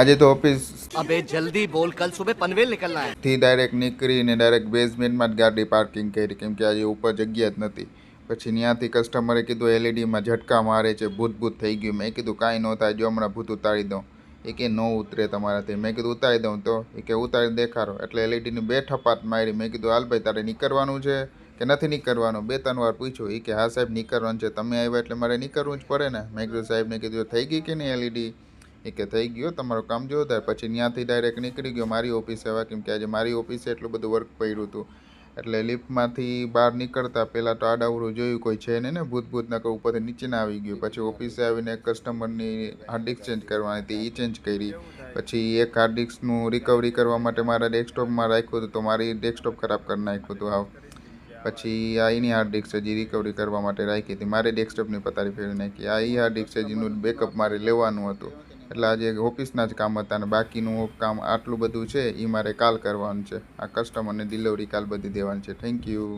આજે તો ઓફિસ अबे जल्दी बोल, कल सुबह पनवेल निकलना है। થી ડાયરેક્ટ નીકળીને ડાયરેક્ટ બેઝમેન્ટમાં જ ગાડી પાર્કિંગ કરી, કેમ કે આજે ઉપર જગ્યા જ નથી. પછી ત્યાંથી કસ્ટમરે કીધું એલઈડીમાં ઝટકા મારે છે, ભૂત થઈ ગયું. મેં કીધું કાંઈ ન થાય, જો હમણાં ભૂત ઉતારી દઉં. એ કે ન ઉતરે તમારાથી. મેં કીધું ઉતારી દઉં તો? એ કે ઉતારી દેખાડો. એટલે એલઈડીની 2 ઠપાત મારી. મેં કીધું હાલ ભાઈ, તારે નીકળવાનું છે કે નથી નીકળવાનું? 2-3 વાર પૂછ્યું. એ કે હા સાહેબ નીકળવાનું છે, તમે આવ્યા એટલે મારે નીકળવું જ પડે ને. મેં કીધું સાહેબને કીધું થઈ ગઈ કે નહીં એલઈડી? એ કે થઈ ગયો, તમારું કામ જોરદાર. પછી ત્યાંથી ડાયરેક્ટ નીકળી ગયો મારી ઓફિસે હવે, કેમ કે આજે મારી ઓફિસે એટલું બધું વર્ક પડ્યું હતું. એટલે લિફ્ટમાંથી બહાર નીકળતા પહેલાં તો આડાવડું જોયું, કોઈ છે ને ભૂત નકર ઉપરથી નીચે ના આવી ગયું. પછી ઓફિસે આવીને કસ્ટમરની હાર્ડ ડિસ્ક ચેન્જ કરવાની હતી, એ ચેન્જ કરી. પછી એક હાર્ડ ડિસ્કનું રિકવરી કરવા માટે મારા ડેસ્કટોપમાં રાખ્યું હતું, તો મારી ડેસ્કટોપ ખરાબ કરી નાખ્યું હતું હાવ. પછી આ એની હાર્ડ ડિસ્ક છે, જે રિકવરી કરવા માટે રાખી હતી. મારે ડેસ્કટોપની પતારી ફેરવી નાખી. આ એ હાર્ડ ડિસ્ક છે, જેનું બેકઅપ મારે લેવાનું હતું. એટલે આજે ઓફિસના જ કામ હતા, અને બાકીનું કામ આટલું બધું છે એ મારે કાલ કરવાનું છે. આ કસ્ટમરને ડિલિવરી કાલ બધી દેવાની છે. Thank you.